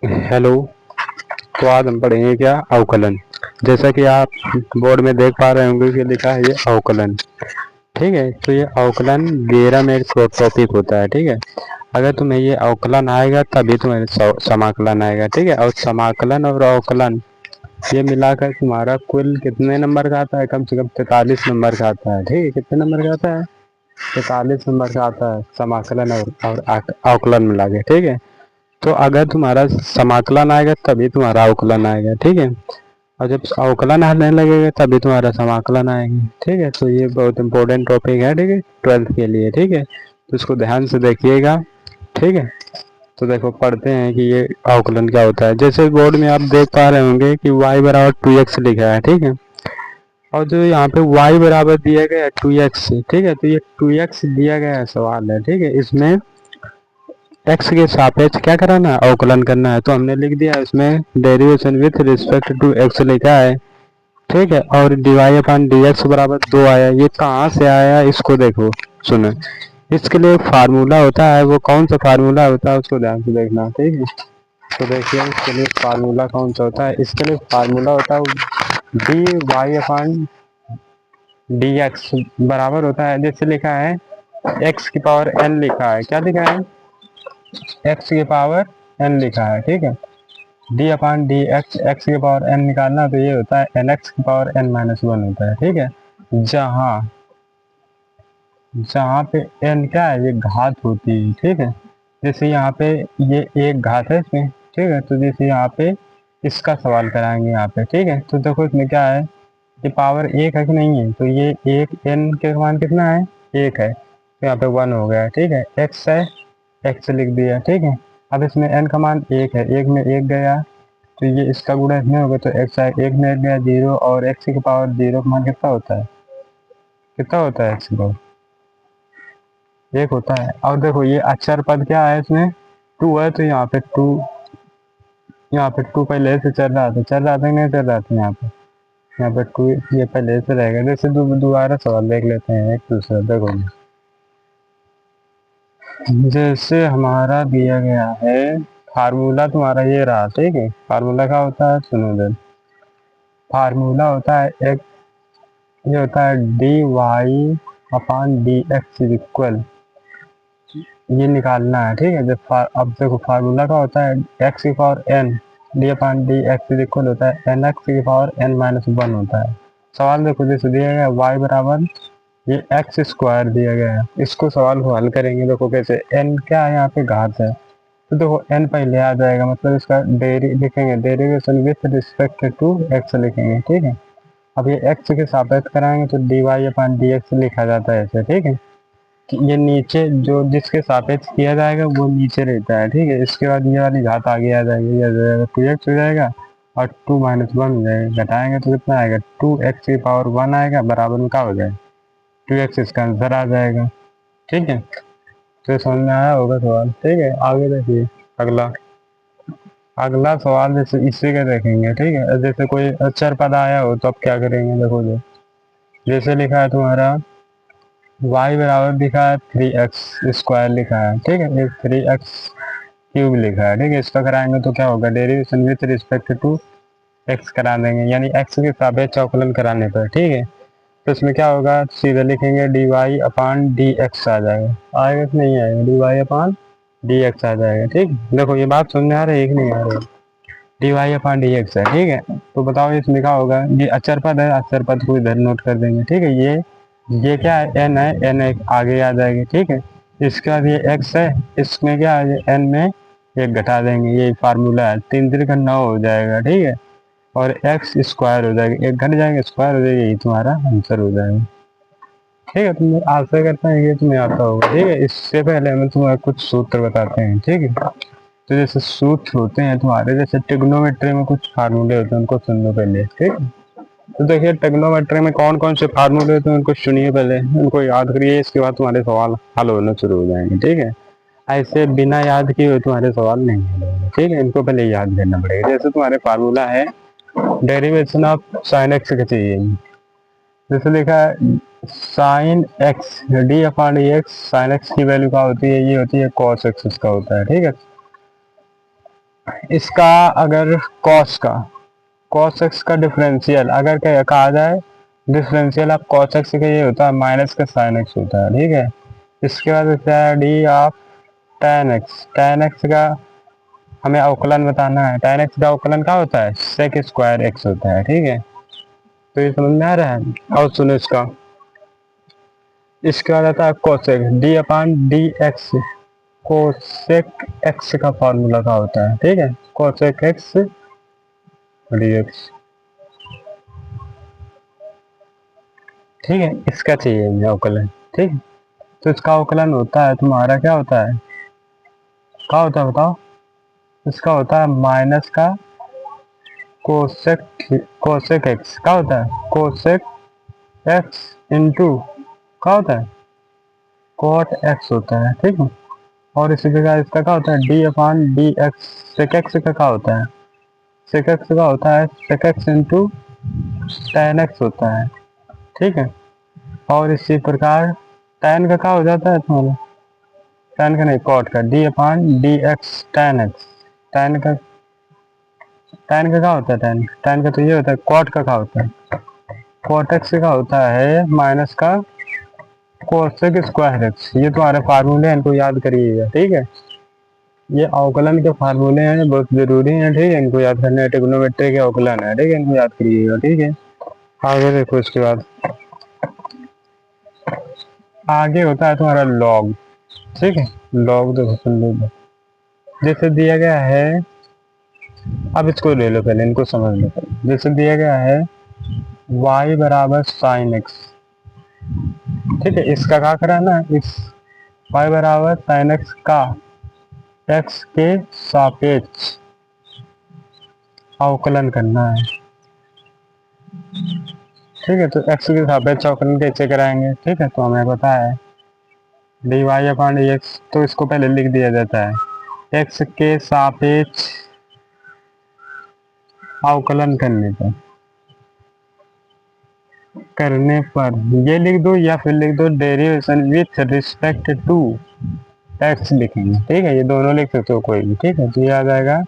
Hello. तो आज हम पढ़ेंगे क्या, अवकलन। जैसा कि आप बोर्ड में देख पा रहे होंगे कि लिखा है ये अवकलन। ठीक है, तो ये अवकलन 11 में टॉपिक होता है। ठीक है, अगर तुम्हें ये अवकलन आएगा तभी तुम्हें समाकलन आएगा। ठीक है, और समाकलन और अवकलन ये मिलाकर तुम्हारा कुल कितने नंबर का आता है? कम से कम 43 नंबर का आता है। ठीक है, कितने नंबर का आता है? 43 नंबर का आता है, समाकलन और अवकलन मिला के। ठीक है, तो अगर तुम्हारा समाकलन आएगा तभी तुम्हारा अवकलन आएगा। ठीक है, और जब अवकलन आने लगेगा तभी तुम्हारा समाकलन आएगा। ठीक है, तो ये बहुत इंपॉर्टेंट टॉपिक है। ठीक है, 12th के लिए। ठीक है, तो इसको ध्यान से देखिएगा। ठीक है, तो देखो पढ़ते हैं कि ये अवकलन क्या होता है। जैसे बोर्ड में आप देख पा रहे होंगे कि y बराबर 2x लिखा है। ठीक है, और जो यहाँ पे y बराबर दिया गया है 2x। ठीक है, तो ये 2x दिया गया है सवाल है। ठीक है, इसमें x के सापेक्ष क्या कराना है? अवकलन करना है। तो हमने लिख दिया इसमें derivation with respect to x लिखा है। ठीक है, और डिवाई अपॉन dx बराबर 2 आया। ये कहाँ से आया इसको देखो, सुनो। इसके लिए फार्मूला होता है, वो कौन सा फार्मूला होता है उसको ध्यान से देखना। ठीक है, तो देखिए इसके लिए फार्मूला कौन सा होता है। इसके लिए फार्मूला होता है d y upon d x बराबर होता है, जैसे लिखा है एक्स की पावर एन लिखा है। क्या लिखा है? एक्स की पावर एन लिखा है। ठीक है, D upon d x, x की पावर एन निकालना तो ये होता है एन एक्स की पावर एन माइनस वन होता है। ठीक है, जहाँ जहाँ पे एन क्या है, ये घात होती है। ठीक है, जैसे यहाँ पे ये एक घात है इसमें। ठीक है, तो जैसे यहाँ पे इसका सवाल कराएंगे यहाँ पे। ठीक है, तो देखो इसमें क्या है, ये पावर एक है कि नहीं है, तो ये एक एन के मान कितना है? एक है, तो यहाँ पे वन हो गया। ठीक है, एक्स है, एक्स लिख दिया। ठीक है, अब इसमें एन का मान एक है, एक में एक गया तो ये इसका गुणा इसमें होगा, तो एक्स है, एक में एक गया जीरो, और एक्स की पावर जीरो का मान कितना होता है? कितना होता है एक्स की पावर? एक होता है। और देखो ये अक्षर पद क्या है, इसमें टू है, तो यहाँ पे टू, यहाँ पे टू पहले से चल रहा था, चल रहा था नहीं चल रहा था? यहाँ पे टू ये पहले से रहेगा। जैसे दोबारा सवाल देख लेते हैं एक दूसरा। देखो जैसे हमारा दिया गया है फार्मूला तुम्हारा ये रहा। ठीक है, फार्मूला क्या होता है सुनो इधर। फार्मूला होता है एक, ये होता है d y upon d x is equal, ये निकालना है। ठीक है, जब अब देखो फार्मूला का होता है एक्स की power n d upon d x is equal होता है एन एक्स की पावर एन माइनस वन होता है। सवाल देखो जैसे दिया गया वाई बराबर ये एक्स स्क्वायर दिया गया है, इसको सवाल को हल करेंगे। देखो कैसे, एन क्या है यहाँ पे घात है, तो देखो एन पहले आ जाएगा, मतलब इसका डेरी लिखेंगे, derivation with respect to x लिखेंगे। ठीक है, अब ये एक्स के सापेक्ष कराएंगे तो d y upon d x लिखा जाता है ऐसे। ठीक है, कि ये नीचे जो जिसके सापेक्ष किया जाएगा वो नीचे रहता है। ठीक है, इसके बाद ये वाली घात आगे आ जाएगी, ये आ जाएगा टू एक्स हो जाएगा और टू माइनस वन हो जाएगा। घटाएंगे तो कितना आएगा? टू एक्स की पावर वन आएगा, बराबर में क्या हो जाएगा? टू एक्स, इसका आंसर आ जाएगा। ठीक है, तो ये समझ में आया होगा सवाल। ठीक है, आगे देखिए अगला। अगला सवाल जैसे इसी का देखेंगे। ठीक है, जैसे कोई अक्षर पद आया हो तो अब क्या करेंगे, देखो जैसे लिखा है तुम्हारा y बराबर दिखा है 3x स्क्वायर लिखा है। ठीक है, एक 3x क्यूब लिखा है। ठीक है, इसका कराएंगे तो क्या होगा? Derivation with respect to x करा देंगे, यानी x के सापेक्ष अवकलन कराने पर। ठीक है, तो इसमें क्या होगा, सीधे लिखेंगे d y upon d x आ जाएगा। आएगा कि नहीं आएगा? D y upon d x आ जाएगा। ठीक, देखो ये बात समझ में आ रही है कि नहीं आ रही? D y upon d x है। ठीक है, तो बताओ इसमें क्या होगा? ये अक्षर पद है, अक्षर पद को इधर नोट कर देंगे। ठीक है, ये क्या है? एन है, एन एक आगे आ जाएगी। ठीक है, इसके बाद ये एक्स है, इसमें क्या है? एन में एक घटा देंगे, ये फार्मूला है, तीन तीन का 9 हो जाएगा। ठीक है, और एक्स स्क्वायर हो जाएगा, एक घट जाएगा स्क्वायर हो जाएगा, यही तुम्हारा आंसर हो जाएगा। ठीक है, तो मैं आशा करता हूँ ये तुम्हें आता होगा। ठीक है, इससे पहले हम तुम्हें कुछ सूत्र बताते हैं। ठीक है, तो जैसे सूत्र होते हैं तुम्हारे, जैसे ट्रिग्नोमेट्री में कुछ फार्मूले होते हैं, उनको सुन लो पहले। ठीक है, तो देखिए ट्रिग्नोमेट्री में कौन कौन से फार्मूले होते हैं उनको सुनिए पहले, उनको याद करिए, इसके बाद तुम्हारे सवाल हल होना शुरू हो जाएंगे। ठीक है, ऐसे बिना याद किए हुए तुम्हारे सवाल नहीं हल होंगे। ठीक है, इनको पहले याद करना पड़ेगा। जैसे तुम्हारे फार्मूला है डेरिवेशन ऑफ साइन एक्स का चाहिए, जैसे लिखा है sine x D upon d x, sine x की वैल्यू क्या होती है? ये होती है कॉस एक्स, इसका होता है। ठीक है, इसका अगर कॉस एक्स का डिफरेंशियल अगर कहा जाए, डिफरेंशियल ऑफ कॉस एक्स का ये होता है माइनस का साइन एक्स होता है, ठीक है। इसके बाद होता है डी ऑफ टेन एक्स का हमें अवकलन बताना है। टेन एक्स का अवकलन क्या होता है, सेक स्क्वायर एक्स होता है, ठीक है। तो ये समझ में आ रहा है। और सुनो इसके बाद आता है cosec D upon d x. Cosec x का फॉर्मूला क्या होता है, ठीक है, कोसेक एक्स डी एक्स, ठीक है। इसका चाहिए अवकलन, ठीक है। तो इसका अवकलन होता है तुम्हारा क्या होता है, क्या होता है बताओ। इसका होता है माइनस का कोसेक एक्स, क्या होता है कोसेक एक्स इंटू क्या होता है कॉट एक्स होता है, ठीक है। और इसी प्रकार इसका क्या होता है d upon d x. Sec x का क्या होता है, सेक एक्स का होता है sec x into tan x होता है, ठीक है। और इसी प्रकार टेन का क्या हो जाता है तुम्हारा, टेन का नहीं कॉट का d upon d x tan x. Tan का क्या होता है, टेन का तो ये होता है। कॉट का क्या होता है, कॉट एक्स का होता है माइनस का कोसेक स्क्वायर एक्स। ये तुम्हारे फार्मूले हैं, इनको याद करिएगा, ठीक है। ये अवकलन के फार्मूले हैं, बहुत जरूरी हैं, ठीक है। इनको याद करना है, ट्रिग्नोमेट्री के अवकलन है, ठीक है, इनको याद करिएगा, ठीक है। आगे देखो, इसके बाद आगे होता है तुम्हारा लॉग, ठीक है। लॉग देखो सुन लो, जैसे दिया गया है, अब इसको ले लो पहले, इनको समझ लो पहले। जैसे दिया गया है y बराबर साइन एक्स, ठीक है। इसका क्या कराना है, इस y बराबर साइन एक्स का x के सापेक्ष अवकलन करना है, ठीक है। तो x के सापेक्ष अवकलन कैसे कराएंगे, ठीक है। तो हमें पता है d y upon d x, तो इसको पहले लिख दिया जाता है x के सापेक्ष अवकलन करने पर ये लिख दो, या फिर लिख दो derivation with respect to x लिखेंगे, ठीक है। ये दोनों लिख सकते हो कोई भी, ठीक है। तो ये आ जाएगा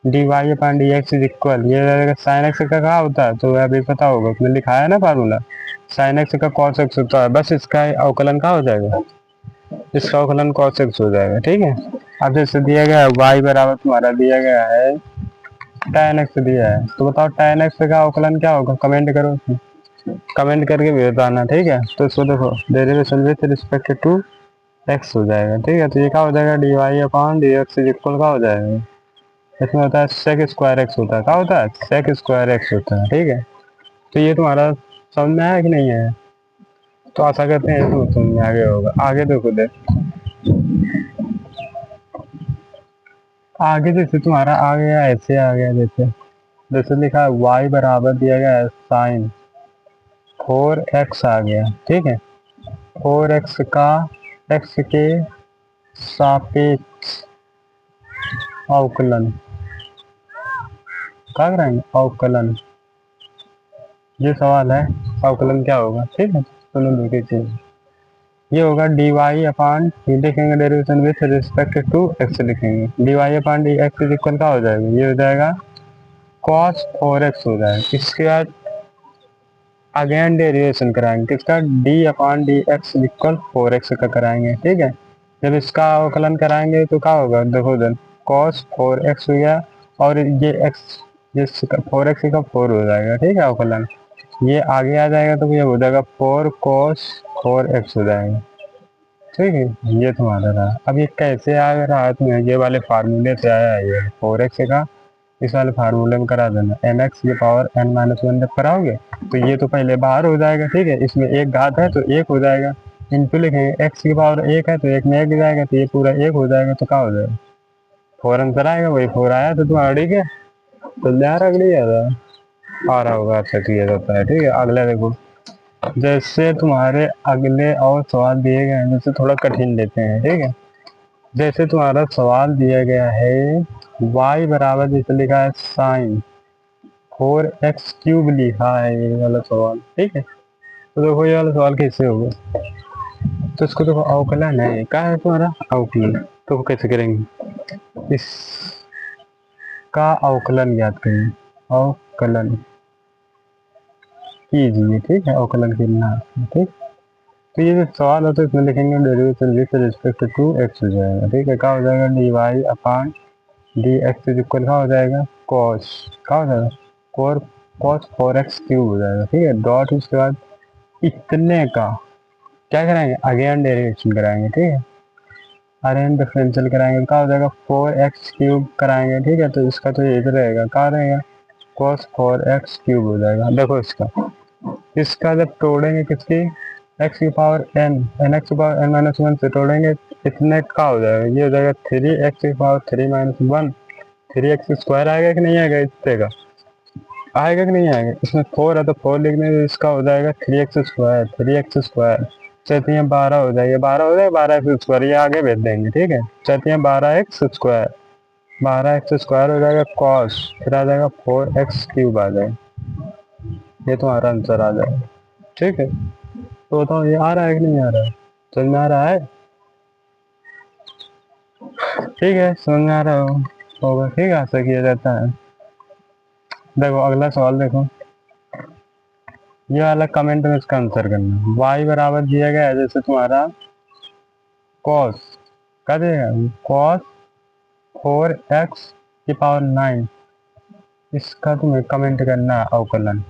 d y upon d x is equal, ये आ जाएगा साइन एक्स का क्या होता है, तो अभी पता होगा, उसमें लिखा है ना फार्मूला, साइन एक्स का कॉस एक्स होता है। बस इसका अवकलन क्या हो जाएगा, इसका अवकलन कॉस एक्स हो जाएगा, ठीक है। अब जैसे दिया गया है वाई बराबर तुम्हारा दिया गया है tan एक्स दिया है, तो बताओ tan एक्स का अवकलन क्या होगा, कमेंट करो, कमेंट करके भी बताना, ठीक है। तो इसको देखो derivation with respect to x हो जाएगा, ठीक है। तो ये क्या हो जाएगा d y upon d x is equal क्या हो जाएगा, इसमें होता है सेक स्क्वायर एक्स होता है, क्या होता है सेक स्क्वायर एक्स होता है, ठीक है। तो ये तुम्हारा समझ में आया कि नहीं है, तो आशा करते हैं तो समझ में आगे होगा। आगे देखो आगे जैसे तुम्हारा आ गया, ऐसे आ गया, जैसे जैसे लिखा है y बराबर दिया गया है साइन 4x आ गया, ठीक है। 4x का x के सापेक्ष अवकलन क्या कराएंगे, अवकलन। ये सवाल है अवकलन क्या होगा, ठीक है। सुनो देखिए चीज, ये होगा डी वाई अपान लिखेंगे derivation with respect to x लिखेंगे, d y upon d x is equal क्या हो जाएगा, ये हो जाएगा cos 4x हो जाएगा। इसके बाद अगेन डेरिवेशन कराएंगे किसका, D upon d x equal 4x का कराएंगे, ठीक है। जब इसका अवकलन कराएंगे तो क्या होगा, देखो देन cos 4x हो गया, और ये x जिसका 4x का 4 हो जाएगा, ठीक है। अवकलन ये आगे आ जाएगा तो ये हो जाएगा 4 cos 4x हो जाएगा, ठीक है। ये तुम्हारा रहा। अब ये कैसे आ रहा है, तुम्हें ये वाले फार्मूले से आया है, ये 4x का इस वाले फार्मूले में करा देना, एन एक्स की पावर n माइनस वन जब कराओगे तो ये तो पहले बाहर हो जाएगा, ठीक है। इसमें एक घात है तो एक हो जाएगा, इनटू लिखेंगे x की पावर एक है तो एक में एक जाएगा, तो ये पूरा एक हो जाएगा, तो क्या हो जाएगा 4 आंसर आएगा, वही 4 आया तो तुम्हारा, ठीक है। तो यार अगली आ रहा होगा, अच्छा किया जाता है, ठीक है। अगला देखो, जैसे तुम्हारे अगले और सवाल दिए गए हैं, जैसे थोड़ा कठिन लेते हैं, ठीक है। जैसे तुम्हारा सवाल दिया गया है y बराबर जैसे लिखा है साइन 4x क्यूब लिखा है, ये वाला सवाल, ठीक है। तो देखो ये वाला सवाल कैसे होगा, तो इसको देखो अवकलन है, क्या है तुम्हारा अवकलन, तो कैसे करेंगे, इस का अवकलन ज्ञात करें, अवकलन कीजिए, ठीक है, अवकलन करना है, ठीक। तो ये जो सवाल होता है इसमें लिखेंगे derivation with respect to x हो जाएगा, ठीक है। क्या हो जाएगा, d y upon d x is equal क्या हो जाएगा, कॉस, क्या हो जाएगा, कोर कॉस 4x क्यूब हो जाएगा, ठीक है। डॉट उसके बाद इतने का क्या कराएंगे, अगेन डेरिवेशन कराएंगे, ठीक है, अगेन डिफरेंशियल कराएंगे, क्या हो जाएगा 4x क्यूब कराएंगे, ठीक है। तो इसका तो ये इधर रहेगा, क्या रहेगा, cos 4x क्यूब हो जाएगा। देखो इसका जब तोड़ेंगे किसकी, x की पावर n, x की पावर n माइनस 1 से तोड़ेंगे, इतने का हो जाएगा, ये हो जाएगा 3x की पावर 3 माइनस 1, 3x स्क्वायर आएगा कि नहीं आएगा, इतने का आएगा कि नहीं आएगा। इसमें 4 है तो 4 लिखने से इसका हो जाएगा 3x स्क्वायर, 3x स्क्वायर चौथियाँ 12 हो जाएगी, 12 हो जाएगा, 12x स्क्वायर ये आगे भेज देंगे, ठीक है। चौथियाँ 12x स्क्वायर, 12x स्क्वायर हो जाएगा कॉस, फिर आ जाएगा 4x क्यूब आ जाएगा, ये तुम्हारा आंसर आ जाएगा, ठीक है। तो बताओ ये आ रहा है कि नहीं आ रहा है, समझ में आ रहा है, ठीक है, समझ में आ रहा होगा, ठीक है, ऐसा किया जाता है। देखो अगला सवाल देखो, ये वाला कमेंट में इसका आंसर करना। y बराबर दिया गया है जैसे तुम्हारा cos, क्या देगा, cos 4x की पावर 9, इसका तुम्हें कमेंट करना है अवकलन,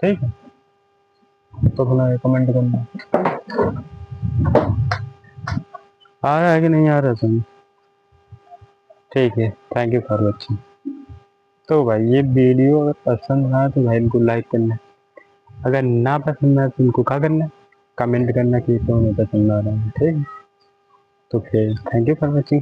ठीक है। तो अपना ये कमेंट करना, आ रहा है कि नहीं आ रहा समझ, ठीक है। Thank you for watching. तो भाई ये वीडियो अगर पसंद आए तो भाई इनको लाइक करना है, अगर ना पसंद आए तो इनको क्या करना है, कमेंट करना कि क्यों नहीं पसंद आ रहा है, ठीक है। तो फिर थैंक यू फॉर वॉचिंग।